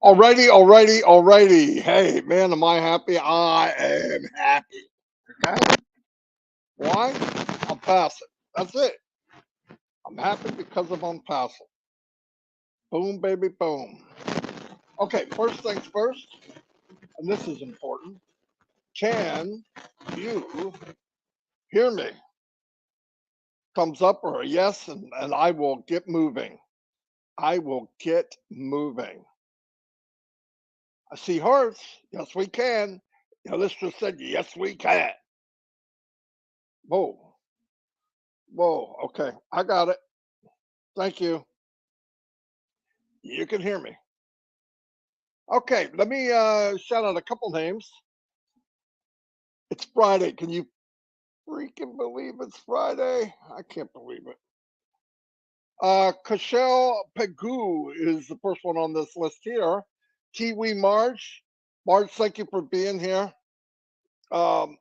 Alrighty. Hey, man, am I happy? I am happy. Okay. Why? I'm passive. That's it. I'm happy because of I'm passive. Boom, baby, boom. Okay, first things first, and this is important. Can you hear me? Thumbs up or a yes, and I will get moving. I will get moving. I see hearts. Yes, we can. Yeah, let's just said, yes, we can. Whoa. Whoa. Okay. I got it. Thank you. You can hear me. Okay. Let me shout out a couple names. It's Friday. Can you freaking believe it's Friday? I can't believe it. Cashel Pegu is the first one on this list here. Kiwi Marge. Marge, thank you for being here. Um,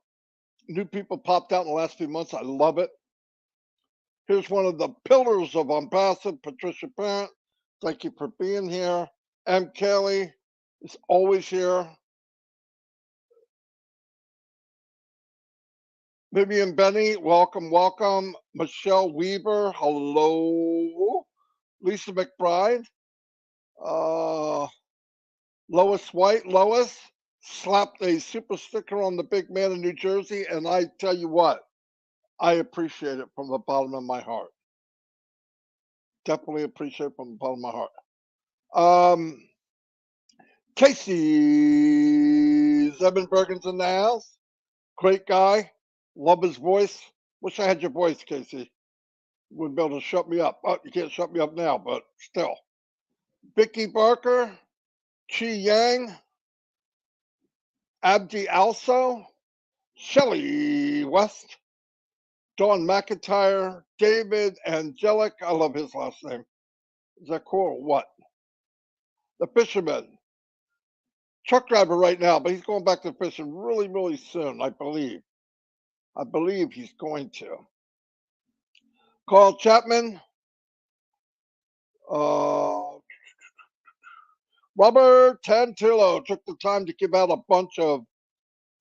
New people popped out in the last few months. I love it. Here's one of the pillars of ONPASSIVE, Patricia Parent. Thank you for being here. M. Kelly is always here. Vivian Benny, welcome. Michelle Weaver, hello. Lisa McBride. Uh, Lois White, Lois slapped a super sticker on the big man in New Jersey, and I tell you what, I appreciate it from the bottom of my heart. Definitely appreciate it from the bottom of my heart. Casey Zebenbergen's in the house. Great guy. Love his voice. Wish I had your voice, Casey. Would be able to shut me up. Oh, you can't shut me up now, but still. Vicky Barker, Chi Yang, Abdi Also, Shelley West, Dawn McIntyre, David Angelic. I love his last name. Is that cool? What? The fisherman. Truck driver right now, but he's going back to fishing really soon, I believe. I believe he's going to. Carl Chapman, Robert Tantillo took the time to give out a bunch of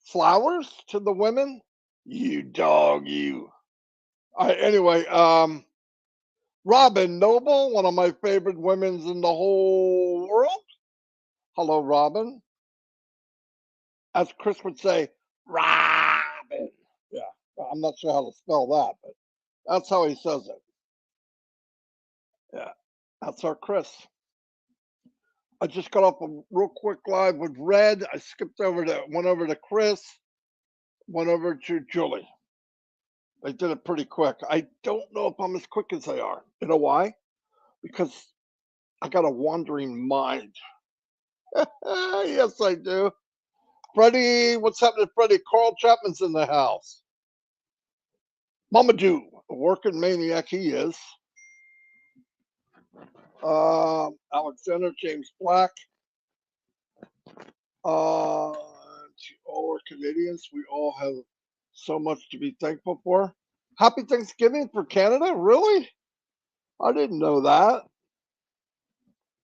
flowers to the women. You dog, you. All right, anyway, Robin Noble, one of my favorite women's in the whole world. Hello, Robin. As Chris would say, Robin. Yeah, I'm not sure how to spell that, but that's how he says it. Yeah, that's our Chris. I just got off a real quick live with Red. I went over to Chris, went over to Julie. They did it pretty quick. I don't know if I'm as quick as they are. You know why? Because I got a wandering mind. Yes, I do. Freddie, what's happening, Freddie? Carl Chapman's in the house. Mamadou, a working maniac he is. Alexander James Black. To all our Canadians, we all have so much to be thankful for. Happy Thanksgiving for Canada? Really? I didn't know that.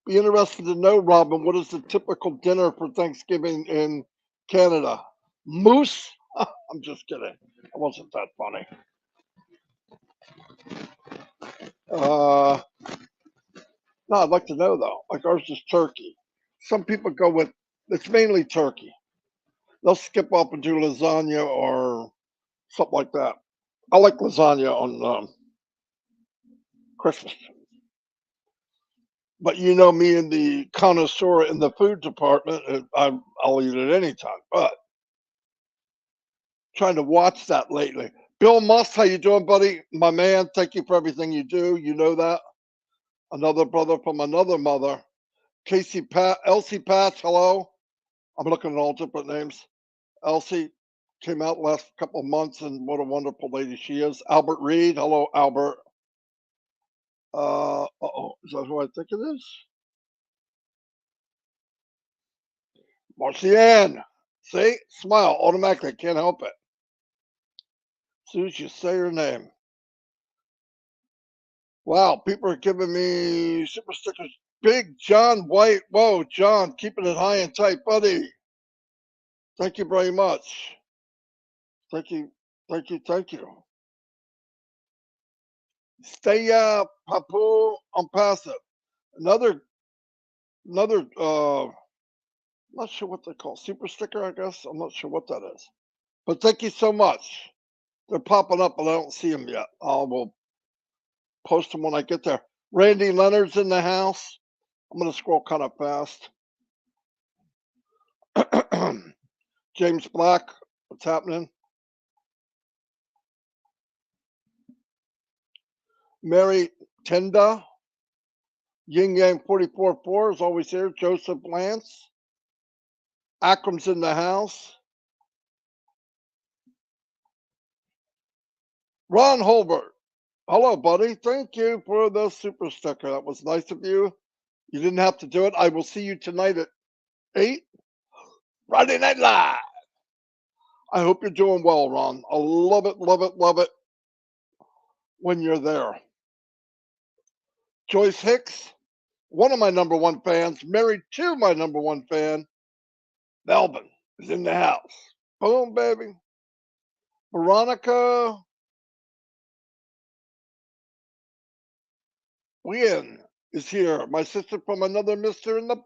Be interested to know, Robin, what is the typical dinner for Thanksgiving in Canada? Moose? I'm just kidding. It wasn't that funny. No, I'd like to know though. Like ours is turkey. Some people go with it's mainly turkey. They'll skip up and do lasagna or something like that. I like lasagna on Christmas. But you know me and the connoisseur in the food department, I'll eat it anytime. But trying to watch that lately. Bill Must, how you doing, buddy? My man, thank you for everything you do. You know that. Another brother from another mother. Elsie Patch, hello. I'm looking at all different names. Elsie came out last couple of months, and what a wonderful lady she is. Albert Reed, hello, Albert. Is that who I think it is? Marcianne. See, smile automatically. Can't help it. As soon as you say her name. Wow, people are giving me super stickers. Big John White. Whoa, John, keeping it high and tight, buddy. Thank you very much. Thank you. Thank you. Thank you. Stay Papu ONPASSIVE. Another I'm not sure what they call super sticker, I guess. I'm not sure what that is. But thank you so much. They're popping up, but I don't see them yet. I will post them when I get there. Randy Leonard's in the house. I'm going to scroll kind of fast. James Black, what's happening? Mary Tenda, Yin Yang 44-4 is always here. Joseph Lance, Akram's in the house. Ron Holbert, hello, buddy. Thank you for the super sticker. That was nice of you. You didn't have to do it. I will see you tonight at 8, Friday Night Live. I hope you're doing well, Ron. I love it, love it, love it when you're there. Joyce Hicks, one of my #1 fans, married to my #1 fan, Melvin, is in the house. Boom, baby. Veronica Wien is here. My sister from another mister in the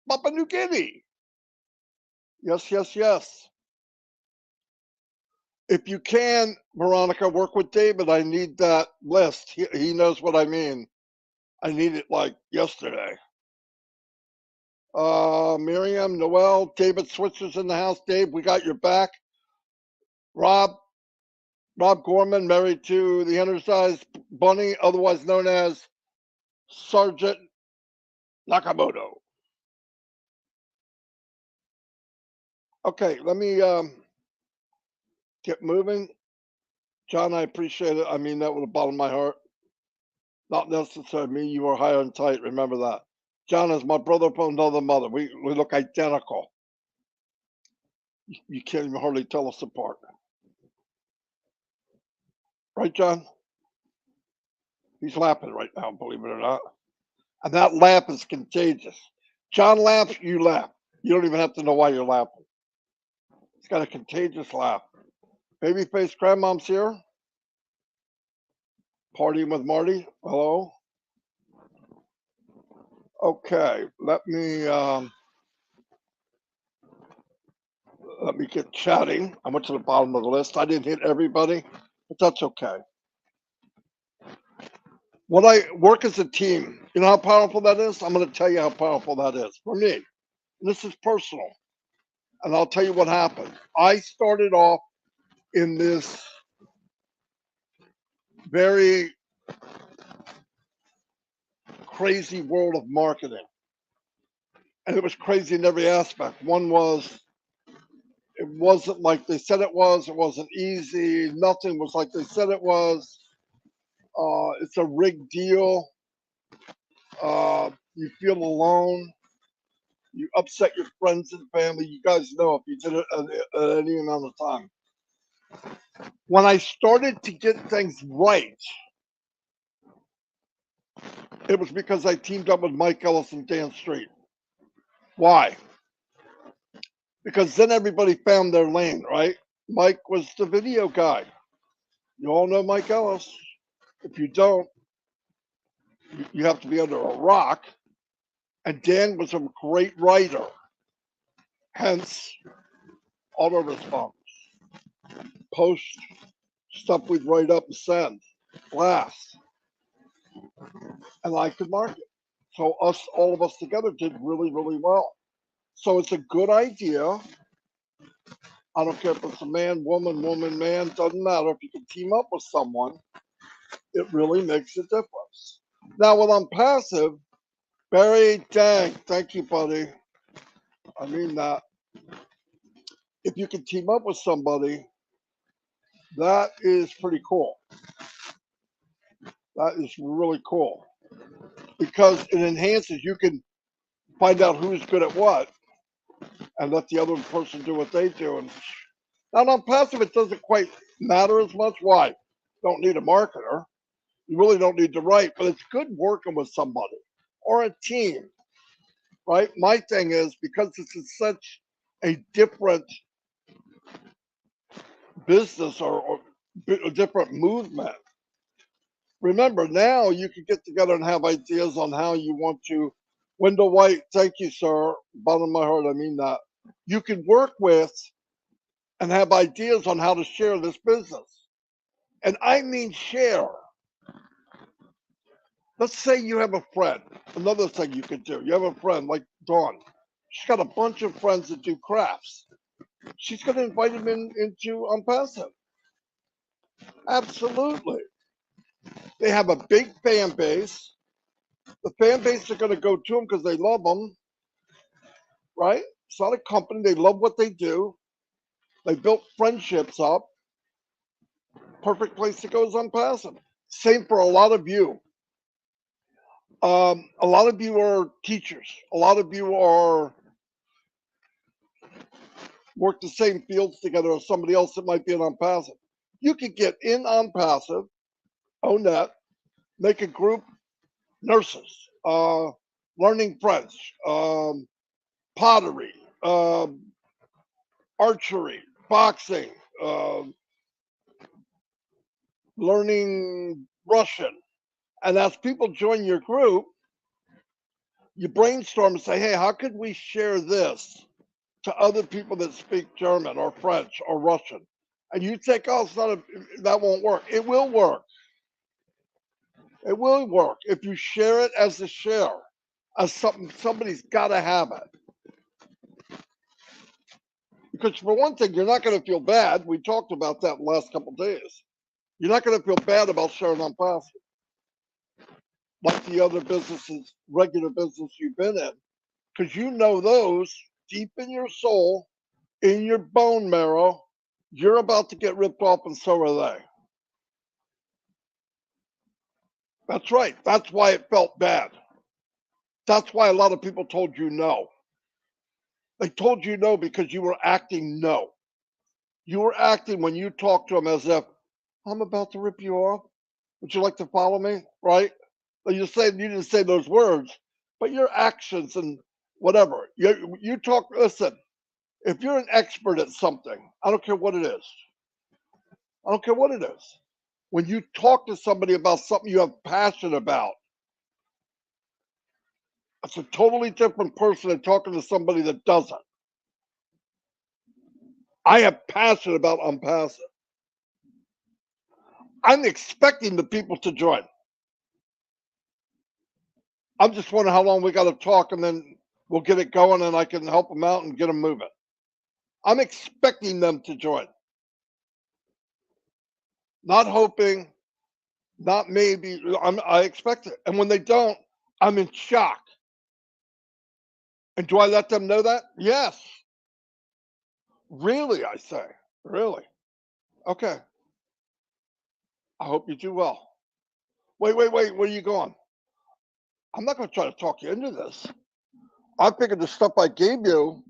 Papua New Guinea. Yes, yes, yes. If you can, Veronica, work with David. I need that list. He knows what I mean. I need it like yesterday. Miriam, Noel, David Switzer's in the house. Dave, we got your back. Rob Gorman, married to the undersized bunny, otherwise known as Sergeant Nakamoto. Okay, let me get moving. John, I appreciate it. I mean that with the bottom of my heart. Not necessarily me, you are high and tight. Remember that. John is my brother from another mother. We look identical. You can't even hardly tell us apart. Right, John? He's laughing right now, believe it or not. And that laugh is contagious. John laughs, you laugh. You don't even have to know why you're laughing. He's got a contagious laugh. Babyface Grandmom's here. Partying with Marty. Hello. Okay, let me get chatting. I went to the bottom of the list. I didn't hit everybody, but that's okay. When I work as a team, you know how powerful that is? I'm going to tell you how powerful that is for me. And this is personal. And I'll tell you what happened. I started off in this very crazy world of marketing. And it was crazy in every aspect. One was, it wasn't like they said it was. It wasn't easy. Nothing was like they said it was. It's a rigged deal. You feel alone. You upset your friends and family. You guys know if you did it at any amount of time. When I started to get things right, it was because I teamed up with Mike Ellis and Dan Street. Why? Because then everybody found their lane, right? Mike was the video guy. You all know Mike Ellis. If you don't, you have to be under a rock. And Dan was a great writer. Hence, auto response, post stuff we'd write up and send, blast. And I could market. So all of us together did really, really well. So it's a good idea. I don't care if it's a man, woman, man, doesn't matter. If you can team up with someone, it really makes a difference. Now, when I'm passive, Barry, dang, thank you, buddy. I mean that. If you can team up with somebody, that is pretty cool. That is really cool because it enhances. You can find out who's good at what and let the other person do what they do. And now on passive, it doesn't quite matter as much. Why? Don't need a marketer. You really don't need to write, but it's good working with somebody or a team, right? My thing is, because this is such a different business or a different movement. Remember, now you can get together and have ideas on how you want to. Wendell White, thank you, sir. Bottom of my heart, I mean that. You can work with and have ideas on how to share this business. And I mean share. Let's say you have a friend. Another thing you could do. You have a friend like Dawn. She's got a bunch of friends that do crafts. She's going to invite them into ONPASSIVE. Absolutely. They have a big fan base. The fan base are going to go to them because they love them, right? It's not a company. They love what they do. They built friendships up. Perfect place to go is ONPASSIVE. Same for a lot of you. A lot of you are teachers. A lot of you are work the same fields together as somebody else that might be in ONPASSIVE. You could get in ONPASSIVE, own that, make a group, nurses, learning French, pottery, archery, boxing, learning Russian. And as people join your group, you brainstorm and say, hey, how could we share this to other people that speak German or French or Russian? And you think, oh, it's not that won't work. It will work. It will work if you share it as a share, as something somebody's got to have it. Because for one thing, you're not going to feel bad. We talked about that the last couple of days. You're not going to feel bad about sharing ONPASSIVE, like the other businesses, regular business you've been in, because you know those deep in your soul, in your bone marrow, you're about to get ripped off, and so are they. That's right. That's why it felt bad. That's why a lot of people told you no. They told you no because you were acting no. You were acting when you talked to them as if, I'm about to rip you off. Would you like to follow me? Right? You didn't say those words, but your actions and whatever. You talk, listen, if you're an expert at something, I don't care what it is. I don't care what it is. When you talk to somebody about something you have passion about, it's a totally different person than talking to somebody that doesn't. I have passion about ONPASSIVE. I'm expecting the people to join. I'm just wondering how long we got to talk, and then we'll get it going, and I can help them out and get them moving. I'm expecting them to join. Not hoping, not maybe. I expect it. And when they don't, I'm in shock. And do I let them know that? Yes. Really, I say. Really. Okay. I hope you do well. Wait. Where are you going? I'm not going to try to talk you into this. I figured the stuff I gave you,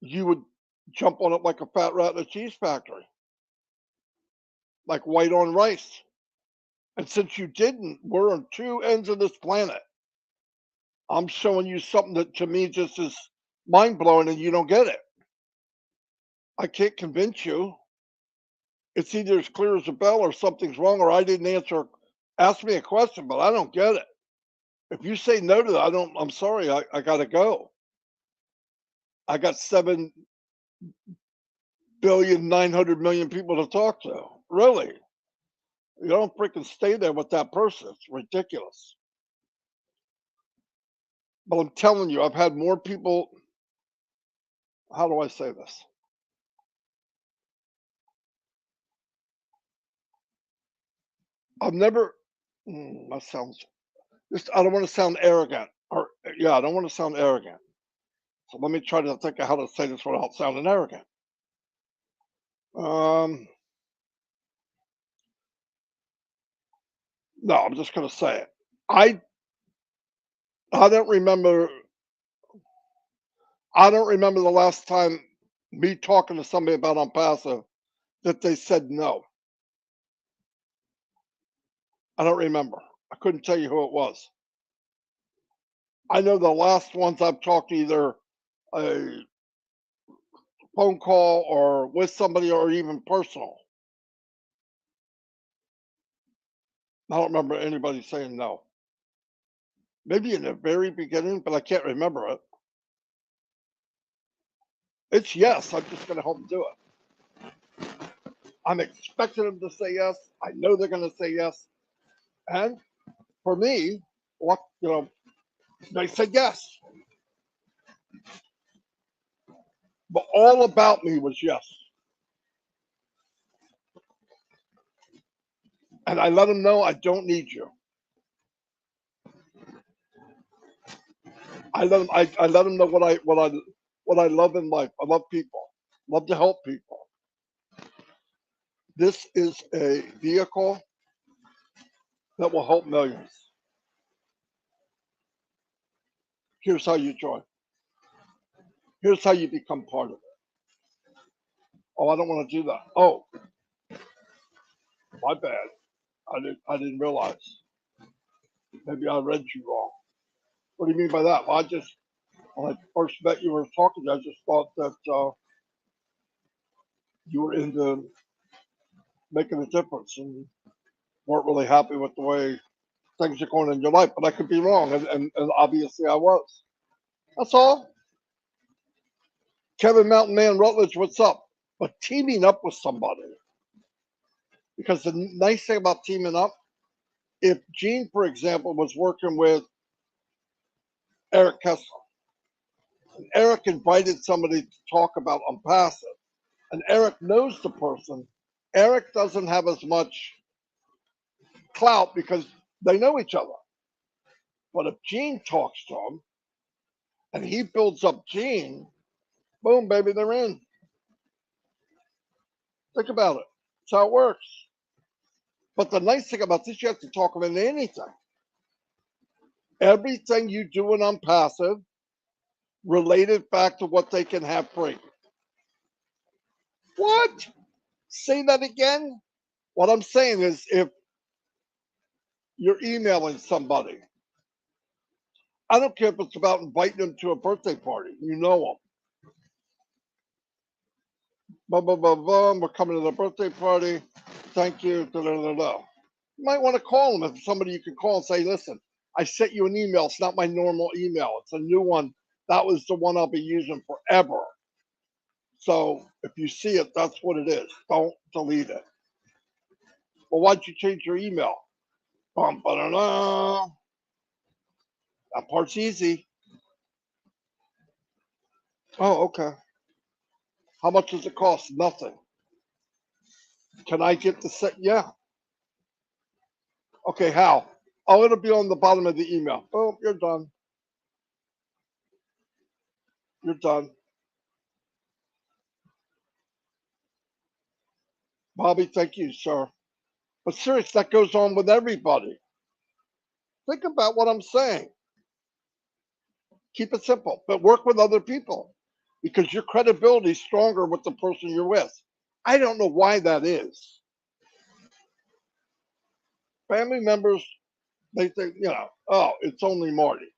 you would jump on it like a fat rat in a cheese factory, like white on rice. And since you didn't, we're on two ends of this planet. I'm showing you something that to me just is mind blowing, and you don't get it. I can't convince you. It's either as clear as a bell or something's wrong, or I didn't ask me a question, but I don't get it. If you say no to that, I'm sorry, I got to go. I got 7,900,000,000 people to talk to. Really? You don't freaking stay there with that person. It's ridiculous. But I'm telling you, I've had more people. How do I say this? I've never. That sounds. I don't want to sound arrogant. Or yeah, I don't want to sound arrogant. So let me try to think of how to say this without sounding arrogant. No, I'm just going to say it. I I don't remember. I don't remember the last time me talking to somebody about ONPASSIVE that they said no. I don't remember. I couldn't tell you who it was. I know the last ones I've talked to, either a phone call or with somebody or even personal. I don't remember anybody saying no. Maybe in the very beginning, but I can't remember it. It's yes. I'm just going to help them do it. I'm expecting them to say yes. I know they're going to say yes. And for me, what, they said yes. But all about me was yes. And I let them know I don't need you. I let them know what I love in life. I love people. Love to help people. This is a vehicle that will help millions. Here's how you join. Here's how you become part of it. Oh, I don't want to do that. Oh, my bad. I didn't realize. Maybe I read you wrong. What do you mean by that? Well, when I first met you, were talking, I just thought that you were into making a difference and weren't really happy with the way things are going in your life. But I could be wrong, and obviously I was. That's all. Kevin Mountain Man Rutledge, what's up? But teaming up with somebody, because the nice thing about teaming up, if Gene, for example, was working with Eric Kessler, and Eric invited somebody to talk about ONPASSIVE, and Eric knows the person, Eric doesn't have as much clout because they know each other. But if Gene talks to him and he builds up Gene, boom, baby, they're in. Think about it. That's how it works. But the nice thing about this, you have to talk them into anything. Everything you do in ONPASSIVE, related back to what they can have free. What? Say that again? What I'm saying is, if you're emailing somebody, I don't care if it's about inviting them to a birthday party. You know them. Blah, blah, blah, blah. We're coming to the birthday party. Thank you. Da, da, da, da. You might want to call them. If somebody you can call and say, listen, I sent you an email. It's not my normal email. It's a new one. That was the one I'll be using forever. So if you see it, that's what it is. Don't delete it. Well, why'd you change your email? That part's easy. Oh, okay. How much does it cost? Nothing. Can I get the set? Yeah. Okay, how? Oh, it'll be on the bottom of the email. Boom, you're done. You're done. Bobby, thank you, sir. But seriously, that goes on with everybody. Think about what I'm saying. Keep it simple, but work with other people because your credibility is stronger with the person you're with. I don't know why that is. Family members, they think, oh, it's only Marty.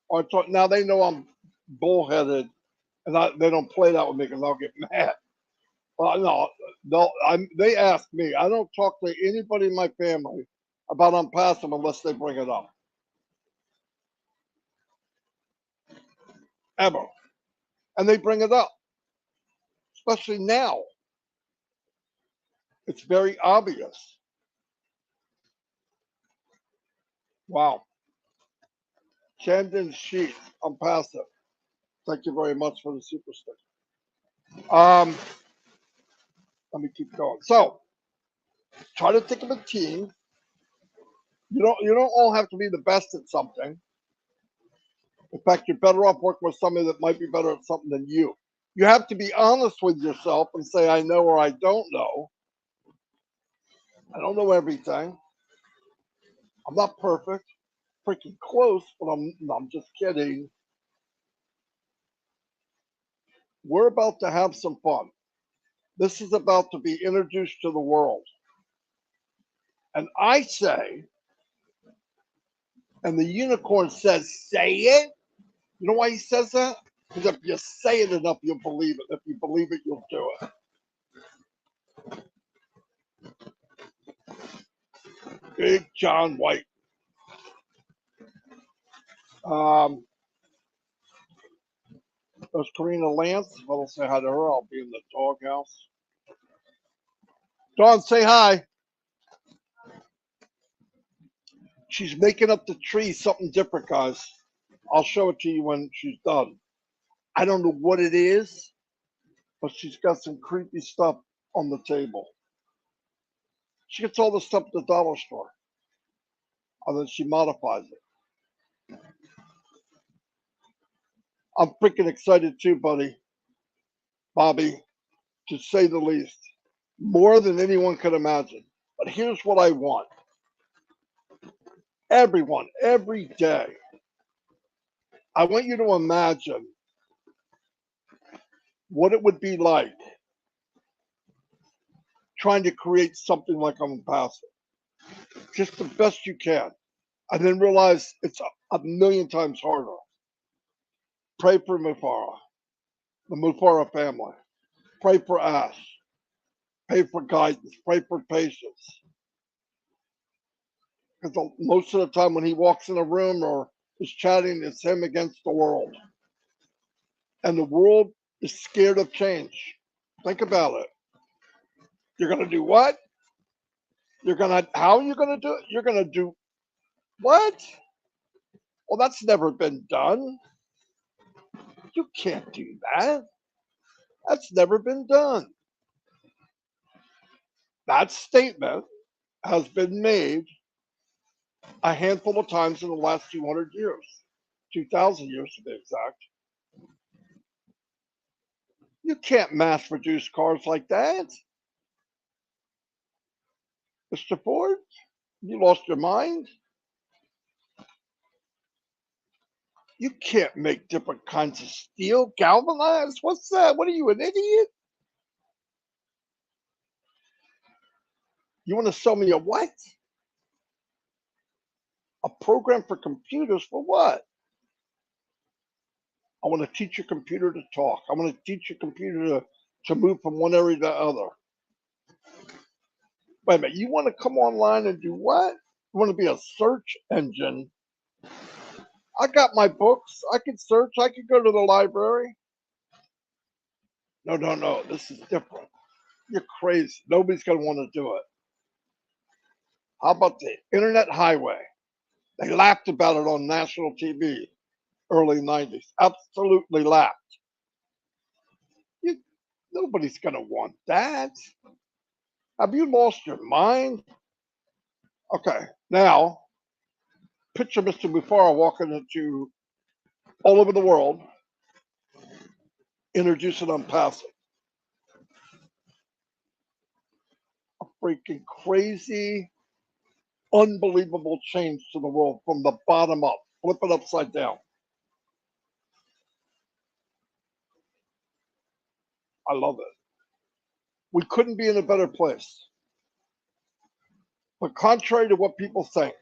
Or now they know I'm bullheaded, and they don't play that with me because I'll get mad. Well, no, they ask me. I don't talk to anybody in my family about ONPASSIVE unless they bring it up. Ever. And they bring it up, especially now. It's very obvious. Wow. Camden Sheet, ONPASSIVE. Thank you very much for the super stick. Let me keep going. So, try to think of a team. You don't all have to be the best at something. In fact, you're better off working with somebody that might be better at something than you. You have to be honest with yourself and say, I know or I don't know. I don't know everything. I'm not perfect. Freaking close, but I'm just kidding. We're about to have some fun. This is about to be introduced to the world. And I say, and the unicorn says, say it. You know why he says that? Because if you say it enough, you'll believe it. If you believe it, you'll do it. Big John White. There's Karina Lance. If I don't say hi to her, I'll be in the doghouse. Dawn, say hi. She's making up the tree something different, guys. I'll show it to you when she's done. I don't know what it is, but she's got some creepy stuff on the table. She gets all the stuff at the dollar store, and then she modifies it. I'm freaking excited too, buddy, Bobby, to say the least. More than anyone could imagine. But here's what I want. Everyone, every day, I want you to imagine what it would be like trying to create something like ONPASSIVE. Just the best you can. And then realize it's a million times harder. Pray for Mufara, the Mufara family. Pray for Ash. Pray for guidance. Pray for patience. Because most of the time when he walks in a room or is chatting, it's him against the world. And the world is scared of change. Think about it. You're going to do what? How are you going to do it? You're going to do what? Well, that's never been done. You can't do that. That's never been done. That statement has been made a handful of times in the last 200 years, 2,000 years to be exact. You can't mass produce cars like that. Mr. Ford, you lost your mind? You can't make different kinds of steel, galvanized. What's that? What are you, an idiot? You want to sell me a what? A program for computers for what? I want to teach your computer to talk. I want to teach your computer to move from one area to the other. Wait a minute, you want to come online and do what? You want to be a search engine? I got my books. I can search. I can go to the library. No. This is different. You're crazy. Nobody's going to want to do it. How about the internet highway? They laughed about it on national TV, early 90s. Absolutely laughed. Nobody's going to want that. Have you lost your mind? Okay, now picture Mr. Mufara walking into all over the world, introducing ONPASSIVE. A freaking crazy, unbelievable change to the world from the bottom up. Flip it upside down. I love it. We couldn't be in a better place. But contrary to what people think,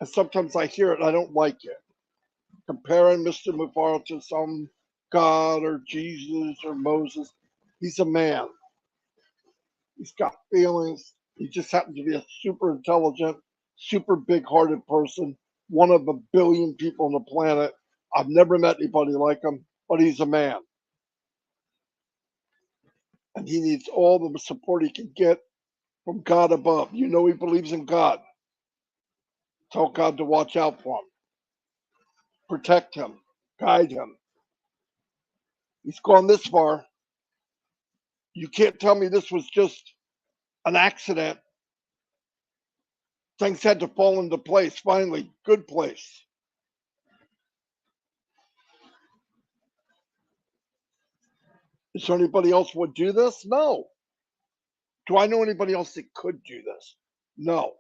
and sometimes I hear it and I don't like it, comparing Mr. Mufara to some God or Jesus or Moses, he's a man. He's got feelings. He just happens to be a super intelligent, super big hearted person, one of a billion people on the planet. I've never met anybody like him, but he's a man. And he needs all the support he can get from God above. You know he believes in God. Tell God to watch out for him, protect him, guide him. He's gone this far. You can't tell me this was just an accident. Things had to fall into place. Finally, good place. Is there anybody else who would do this? No. Do I know anybody else that could do this? No.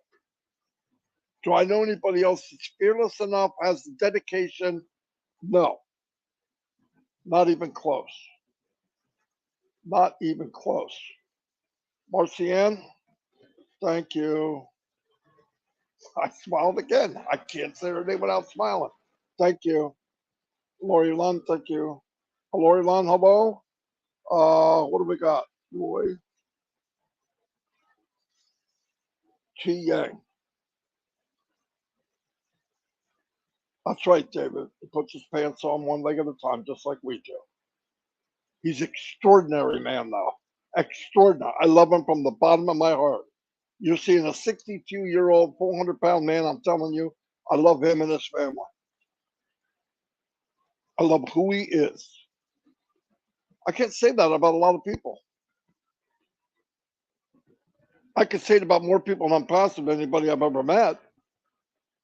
Do I know anybody else that's fearless enough, has the dedication? No. Not even close. Not even close. Marcianne, Thank you. I smiled again. I can't say her name without smiling. Thank you. Lori Lund, thank you. Lori Lund, hello. What do we got? Roy Chi Yang. That's right, David. He puts his pants on one leg at a time, just like we do. He's extraordinary, man, though. Extraordinary. I love him from the bottom of my heart. You're seeing a 62-year-old, 400-pound man. I'm telling you, I love him and his family. I love who he is. I can't say that about a lot of people. I can say it about more people in Unpassive than anybody I've ever met.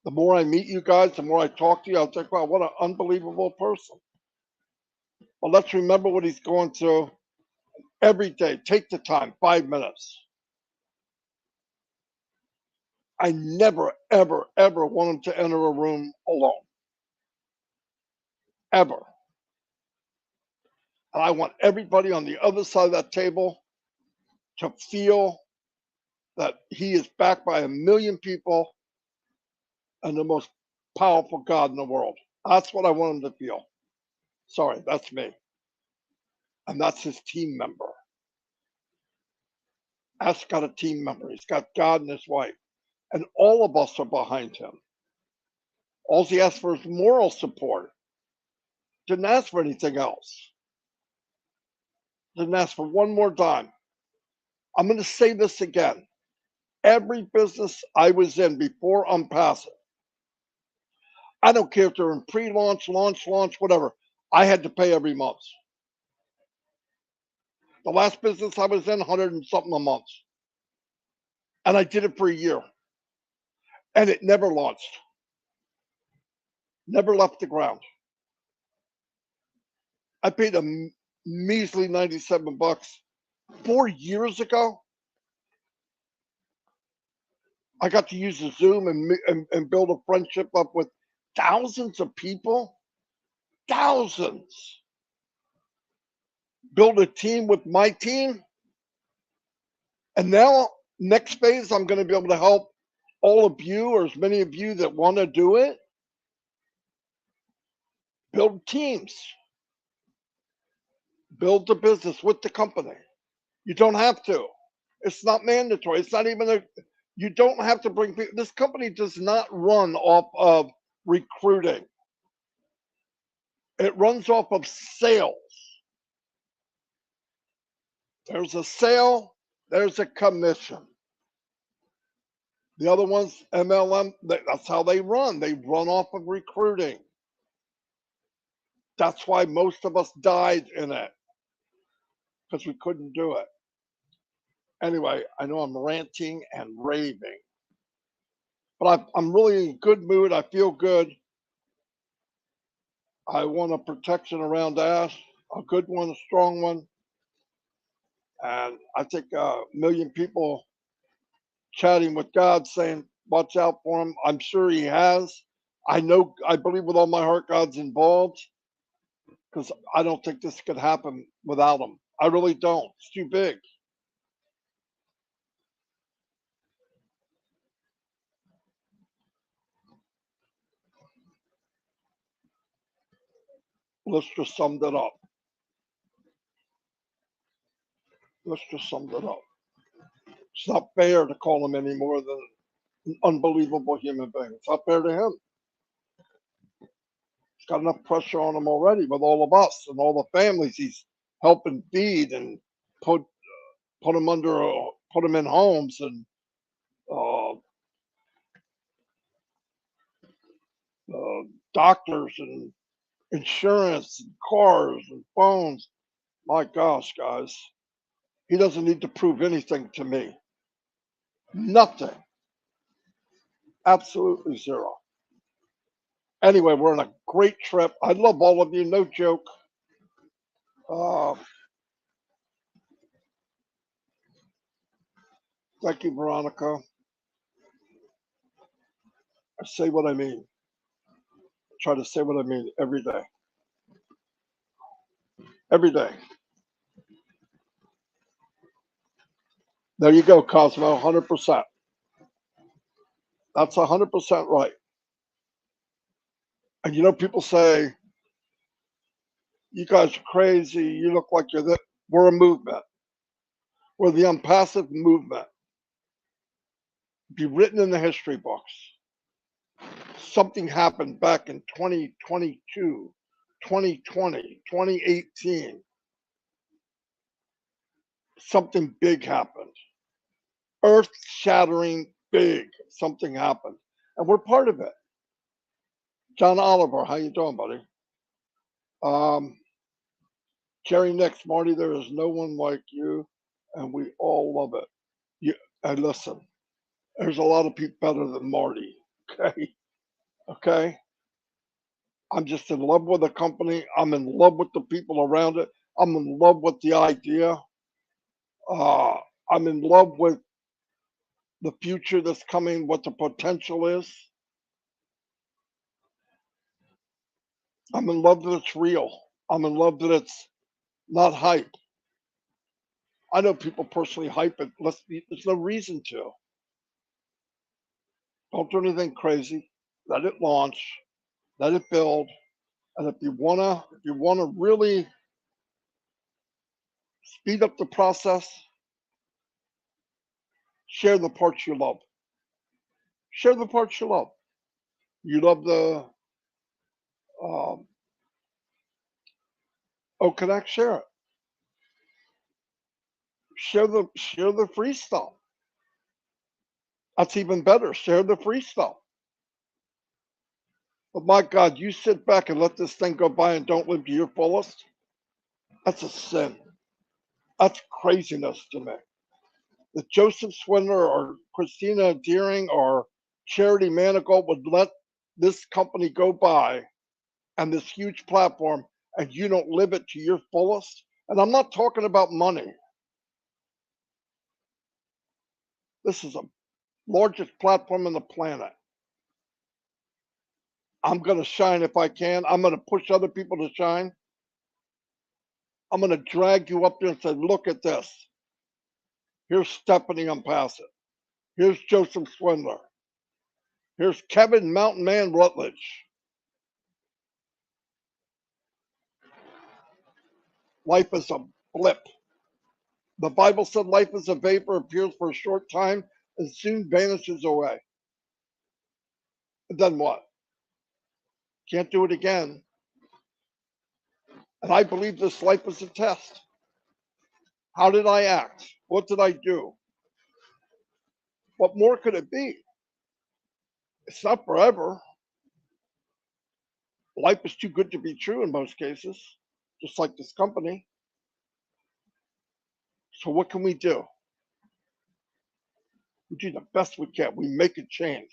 The more I meet you guys, the more I talk to you, I'll think, wow, what an unbelievable person. Well, let's remember what he's going through every day. Take the time, 5 minutes. I never, ever, ever want him to enter a room alone. Ever. And I want everybody on the other side of that table to feel that he is backed by 1 million people and the most powerful God in the world. That's what I want him to feel. Sorry, that's me. And that's his team member. Ask's got a team member. He's got God and his wife. And all of us are behind him. All he asked for is moral support. Didn't ask for anything else. Didn't ask for one more dime. I'm going to say this again. Every business I was in before Unpassive, I don't care if they're in pre-launch, launch, whatever, I had to pay every month. The last business I was in, 100 and something a month. And I did it for a year. And it never launched. Never left the ground. I paid a measly 97 bucks 4 years ago. I got to use the Zoom and build a friendship up with thousands of people. Thousands. Build a team with my team. And now, next phase, I'm going to be able to help all of you, or as many of you that want to do it, build teams. Build the business with the company. You don't have to. It's not mandatory. It's not even you don't have to bring people. This company does not run off of recruiting. It runs off of sales. There's a sale, there's a commission. The other ones, MLM, that's how they run. They run off of recruiting. That's why most of us died in it, because we couldn't do it. Anyway, I know I'm ranting and raving, but I'm really in good mood. I feel good. I want a protection around Ash, a good one, a strong one. And I think 1 million people chatting with God saying, watch out for him. I'm sure he has. I know, I believe with all my heart God's involved, because I don't think this could happen without him. I really don't. It's too big. Let's just summed it up. Let's just summed it up. It's not fair to call him any more than an unbelievable human being. It's not fair to him. He's got enough pressure on him already with all of us and all the families he's helping feed and put them put them in homes and doctors and insurance and cars and phones. My gosh, guys, he doesn't need to prove anything to me. Nothing. Absolutely zero. Anyway, we're on a great trip. I love all of you, no joke. Thank you, Veronica. I say what I mean. I try to say what I mean every day. Every day. There you go, Cosmo, 100%. That's 100% right. And you know, people say, you guys are crazy. You look like you're that. We're a movement. We're the unpassive movement. Be written in the history books. Something happened back in 2022, 2020, 2018. Something big happened. Earth shattering big. Something happened. And we're part of it. John Oliver, how you doing, buddy? Jerry Nix, Marty, there is no one like you, and we all love it. You, and listen, there's a lot of people better than Marty. Okay. Okay. I'm just in love with the company. I'm in love with the people around it. I'm in love with the idea. Uh, I'm in love with the future that's coming, what the potential is. I'm in love that it's real. I'm in love that it's not hype. I know people personally hype it. There's no reason to. Don't do anything crazy. Let it launch. Let it build. And if you wanna really speed up the process, share the parts you love. Share the parts you love. You love the um, Connect, share it. Share the free stuff. That's even better. Share the free stuff. But my God, you sit back and let this thing go by and don't live to your fullest. That's a sin. That's craziness to me. That Joseph Swindler or Christina Deering or Charity Manigault would let this company go by and this huge platform and you don't live it to your fullest. And I'm not talking about money. This is the largest platform on the planet. I'm going to shine if I can. I'm going to push other people to shine. I'm going to drag you up there and say, look at this. Here's Stephanie Unpassive. Here's Joseph Swindler. Here's Kevin Mountain Man Rutledge. Life is a blip. The Bible said life is a vapor, appears for a short time, and soon vanishes away. And then what? Can't do it again. And I believe this life is a test. How did I act? What did I do? What more could it be? It's not forever. Life is too good to be true in most cases, just like this company. So what can we do? We do the best we can. We make a change.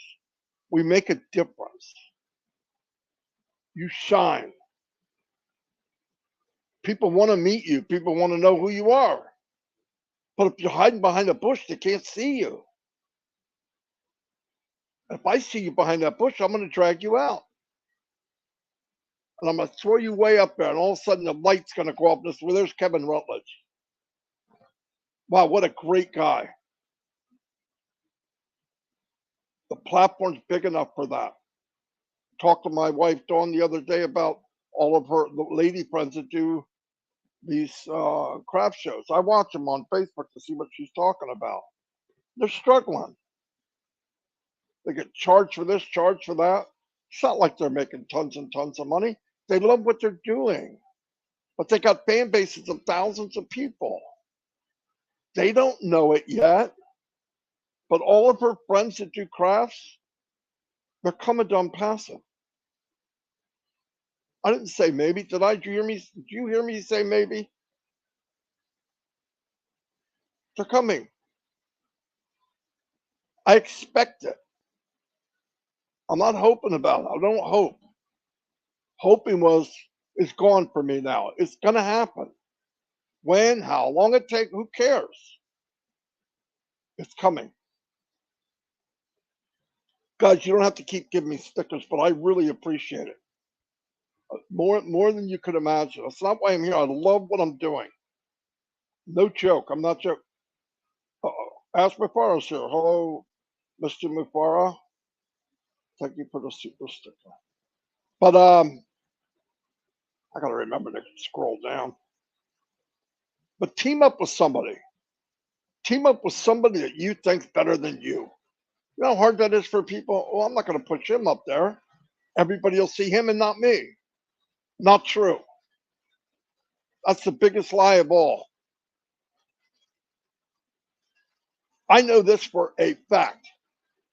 We make a difference. You shine. People want to meet you. People want to know who you are. But if you're hiding behind a bush, they can't see you. If I see you behind that bush, I'm going to drag you out. And I'm going to throw you way up there. And all of a sudden, the light's going to go up. Well, there's Kevin Rutledge. Wow, what a great guy. The platform's big enough for that. Talked to my wife, Dawn, the other day about all of her lady friends that do these craft shows. I watch them on Facebook to see what she's talking about. They're struggling. They get charged for this, charged for that. It's not like they're making tons and tons of money. They love what they're doing, but they got fan bases of thousands of people. They don't know it yet, but all of her friends that do crafts, they're coming to Unpassive. I didn't say maybe. Did I? Did you hear me say maybe? They're coming. I expect it. I'm not hoping about it. I don't hope. Hoping is gone for me now. It's gonna happen. When, how long it takes, who cares? It's coming. Guys, you don't have to keep giving me stickers, but I really appreciate it. More than you could imagine. That's not why I'm here. I love what I'm doing. No joke. I'm not joking. Uh-oh. Ask Mufara's here. Hello, Mr. Mufara. Thank you for the super sticker. But I gotta remember to scroll down. But team up with somebody. Team up with somebody that you think's better than you. You know how hard that is for people? Well, I'm not gonna push him up there. Everybody will see him and not me. Not true. That's the biggest lie of all. I know this for a fact,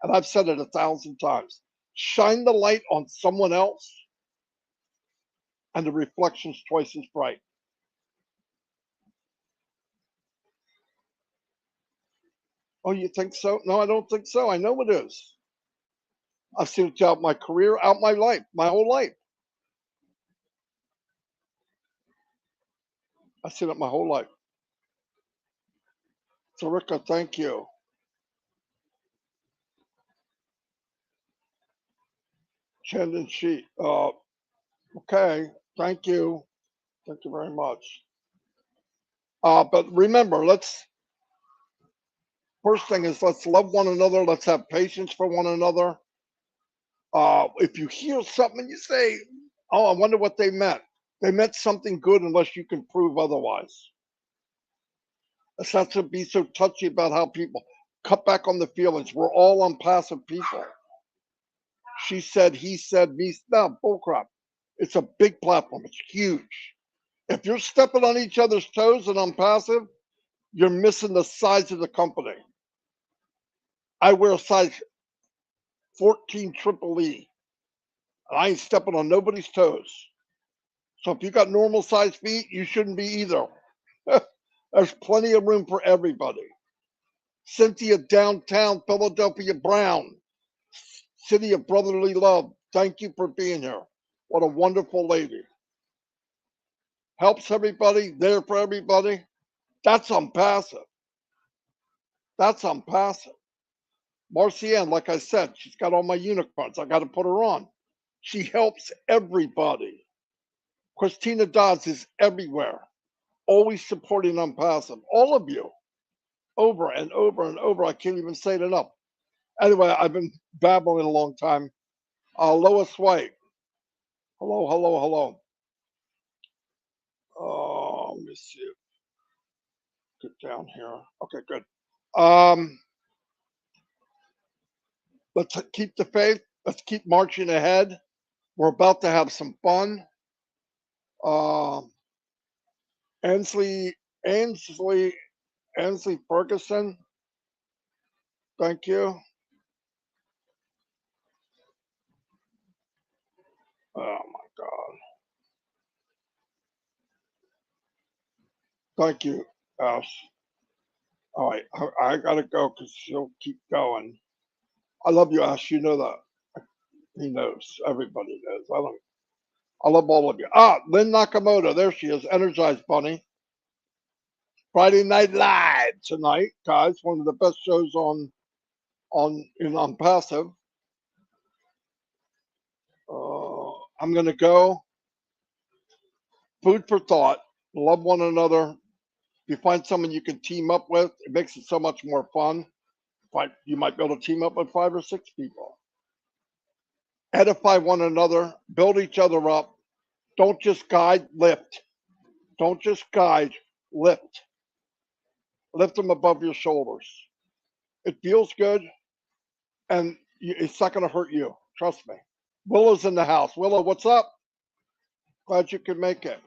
and I've said it 1,000 times. Shine the light on someone else, and the reflection's twice as bright. Oh, you think so? No, I don't think so. I know it is. I've seen it out my career, out my life, my whole life. I've seen it my whole life. So, Ricka, thank you. Chandon Sheet. Okay, thank you. Thank you very much. But remember, first thing is let's love one another. Let's have patience for one another. If you hear something and you say, oh, I wonder what they meant. They meant something good unless you can prove otherwise. Let's not to be so touchy about how people cut back on the feelings. We're all impassive people. She said, he said, me. No, bullcrap. It's a big platform. It's huge. If you're stepping on each other's toes and impassive, you're missing the size of the company. I wear a size 14 triple E. And I ain't stepping on nobody's toes. So if you got normal size feet, you shouldn't be either. There's plenty of room for everybody. Cynthia Downtown, Philadelphia Brown, City of Brotherly Love. Thank you for being here. What a wonderful lady. Helps everybody, there for everybody. That's impassive. That's impassive. Marcianne, like I said, she's got all my unicorns. I got to put her on. She helps everybody. Christina Dodds is everywhere, always supporting impassive. All of you, over and over and over. I can't even say it enough. Anyway, I've been babbling a long time. Lois White. Hello, hello, hello. Let me see. Get down here. Okay, good. Let's keep the faith. Let's keep marching ahead. We're about to have some fun. Ansley Ferguson. Thank you. Oh my God. Thank you, Ash. All right, I gotta go because she'll keep going. I love you, Ash. You know that. He knows. Everybody knows. I love all of you. Lynn Nakamoto. There she is. Energized Bunny. Friday Night Live tonight, guys. One of the best shows on Passive. I'm gonna go. Food for thought. Love one another. If you find someone you can team up with, it makes it so much more fun. You might be able to team up with 5 or 6 people. Edify one another. Build each other up. Don't just guide, lift. Don't just guide, lift. Lift them above your shoulders. It feels good, and it's not going to hurt you. Trust me. Willow's in the house. Willow, what's up? Glad you could make it.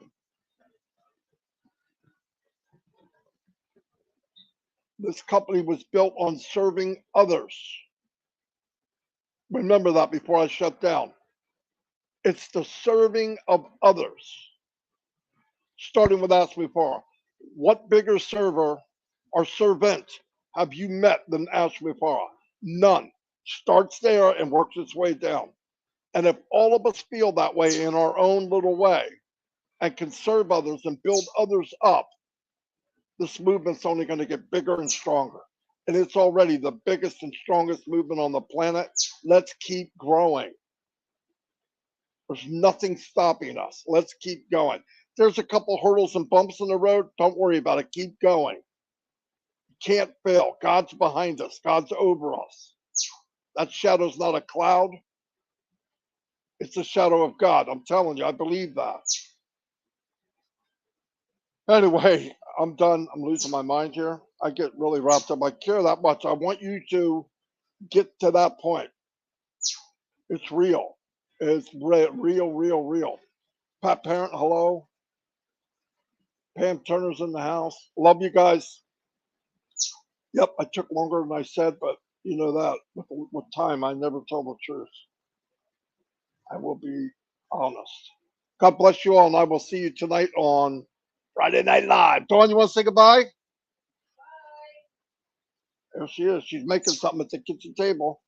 This company was built on serving others. Remember that before I shut down. It's the serving of others. Starting with Ask Before. What bigger server or servant have you met than Ask Before? None. Starts there and works its way down. And if all of us feel that way in our own little way and can serve others and build others up, this movement's only going to get bigger and stronger. And it's already the biggest and strongest movement on the planet. Let's keep growing. There's nothing stopping us. Let's keep going. There's a couple hurdles and bumps in the road. Don't worry about it. Keep going. You can't fail. God's behind us. God's over us. That shadow's not a cloud. It's the shadow of God. I'm telling you, I believe that. Anyway, I'm done. I'm losing my mind here. I get really wrapped up. I care that much. I want you to get to that point. It's real. It's real. Pat Parent, hello. Pam Turner's in the house. Love you guys. Yep, I took longer than I said, but you know that with time, I never tell the truth. I will be honest. God bless you all, and I will see you tonight on Friday Night Live. Dawn, you want to say goodbye? There she is. She's making something at the kitchen table.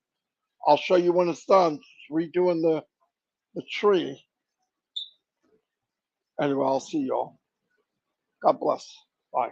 I'll show you when it's done. She's redoing the tree. Anyway, I'll see y'all. God bless. Bye.